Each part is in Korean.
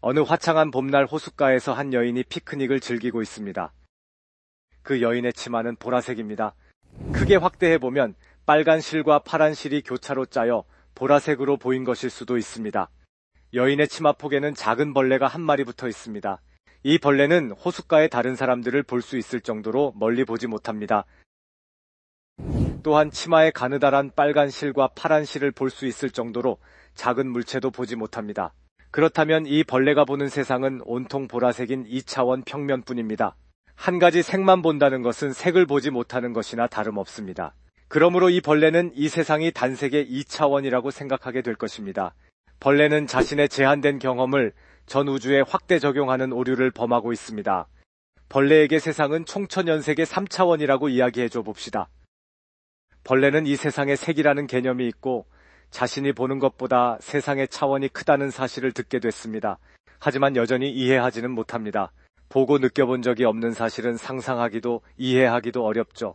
어느 화창한 봄날 호숫가에서 한 여인이 피크닉을 즐기고 있습니다. 그 여인의 치마는 보라색입니다. 크게 확대해보면 빨간 실과 파란 실이 교차로 짜여 보라색으로 보인 것일 수도 있습니다. 여인의 치마폭에는 작은 벌레가 한 마리 붙어 있습니다. 이 벌레는 호숫가의 다른 사람들을 볼 수 있을 정도로 멀리 보지 못합니다. 또한 치마의 가느다란 빨간 실과 파란 실을 볼 수 있을 정도로 작은 물체도 보지 못합니다. 그렇다면 이 벌레가 보는 세상은 온통 보라색인 2차원 평면뿐입니다. 한 가지 색만 본다는 것은 색을 보지 못하는 것이나 다름없습니다. 그러므로 이 벌레는 이 세상이 단색의 2차원이라고 생각하게 될 것입니다. 벌레는 자신의 제한된 경험을 전 우주에 확대 적용하는 오류를 범하고 있습니다. 벌레에게 세상은 총천연색의 3차원이라고 이야기해줘 봅시다. 벌레는 이 세상에 색이라는 개념이 있고 자신이 보는 것보다 세상의 차원이 크다는 사실을 듣게 됐습니다. 하지만 여전히 이해하지는 못합니다. 보고 느껴본 적이 없는 사실은 상상하기도 이해하기도 어렵죠.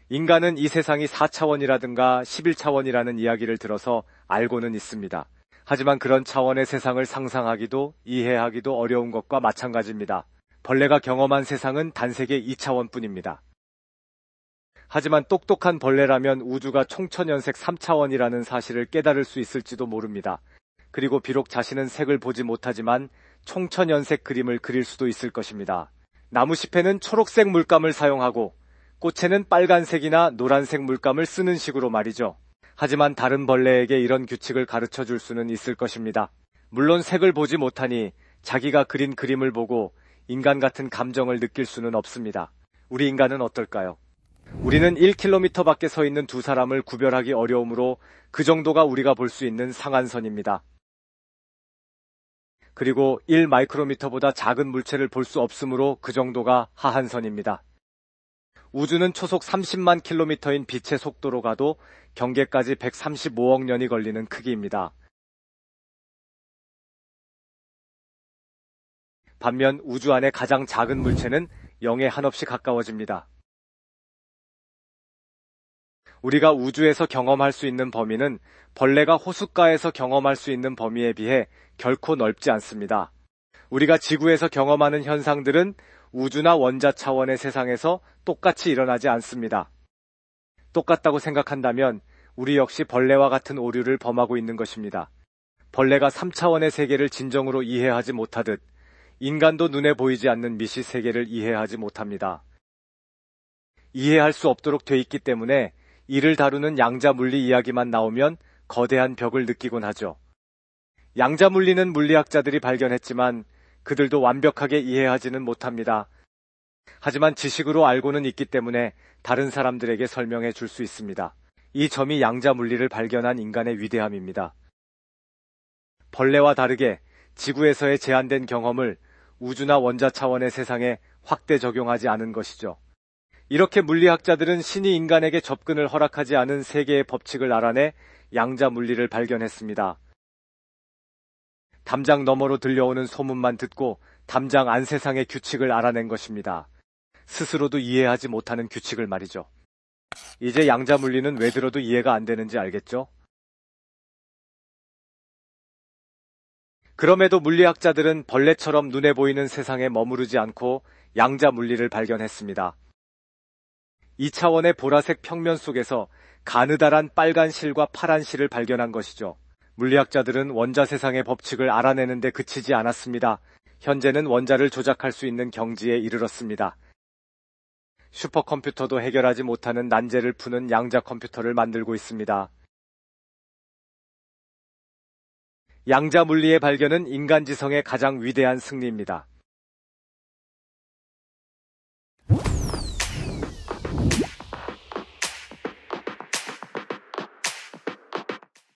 인간은 이 세상이 4차원이라든가 11차원이라는 이야기를 들어서 알고는 있습니다. 하지만 그런 차원의 세상을 상상하기도 이해하기도 어려운 것과 마찬가지입니다. 벌레가 경험한 세상은 단색의 2차원뿐입니다. 하지만 똑똑한 벌레라면 우주가 총천연색 3차원이라는 사실을 깨달을 수 있을지도 모릅니다. 그리고 비록 자신은 색을 보지 못하지만 총천연색 그림을 그릴 수도 있을 것입니다. 나무잎에는 초록색 물감을 사용하고 꽃에는 빨간색이나 노란색 물감을 쓰는 식으로 말이죠. 하지만 다른 벌레에게 이런 규칙을 가르쳐 줄 수는 있을 것입니다. 물론 색을 보지 못하니 자기가 그린 그림을 보고 인간 같은 감정을 느낄 수는 없습니다. 우리 인간은 어떨까요? 우리는 1km 밖에 서 있는 두 사람을 구별하기 어려우므로 그 정도가 우리가 볼 수 있는 상한선입니다. 그리고 1마이크로미터보다 작은 물체를 볼 수 없으므로 그 정도가 하한선입니다. 우주는 초속 30만 킬로미터인 빛의 속도로 가도 경계까지 135억 년이 걸리는 크기입니다. 반면 우주 안의 가장 작은 물체는 0에 한없이 가까워집니다. 우리가 우주에서 경험할 수 있는 범위는 벌레가 호숫가에서 경험할 수 있는 범위에 비해 결코 넓지 않습니다. 우리가 지구에서 경험하는 현상들은 우주나 원자 차원의 세상에서 똑같이 일어나지 않습니다. 똑같다고 생각한다면 우리 역시 벌레와 같은 오류를 범하고 있는 것입니다. 벌레가 3차원의 세계를 진정으로 이해하지 못하듯 인간도 눈에 보이지 않는 미시 세계를 이해하지 못합니다. 이해할 수 없도록 돼 있기 때문에 이를 다루는 양자 물리 이야기만 나오면 거대한 벽을 느끼곤 하죠. 양자 물리는 물리학자들이 발견했지만 그들도 완벽하게 이해하지는 못합니다. 하지만 지식으로 알고는 있기 때문에 다른 사람들에게 설명해 줄 수 있습니다. 이 점이 양자 물리를 발견한 인간의 위대함입니다. 벌레와 다르게 지구에서의 제한된 경험을 우주나 원자 차원의 세상에 확대 적용하지 않은 것이죠. 이렇게 물리학자들은 신이 인간에게 접근을 허락하지 않은 세계의 법칙을 알아내 양자 물리를 발견했습니다. 담장 너머로 들려오는 소문만 듣고 담장 안 세상의 규칙을 알아낸 것입니다. 스스로도 이해하지 못하는 규칙을 말이죠. 이제 양자 물리는 왜 들어도 이해가 안 되는지 알겠죠? 그럼에도 물리학자들은 벌레처럼 눈에 보이는 세상에 머무르지 않고 양자 물리를 발견했습니다. 2차원의 보라색 평면 속에서 가느다란 빨간 실과 파란 실을 발견한 것이죠. 물리학자들은 원자 세상의 법칙을 알아내는데 그치지 않았습니다. 현재는 원자를 조작할 수 있는 경지에 이르렀습니다. 슈퍼컴퓨터도 해결하지 못하는 난제를 푸는 양자 컴퓨터를 만들고 있습니다. 양자 물리의 발견은 인간 지성의 가장 위대한 승리입니다.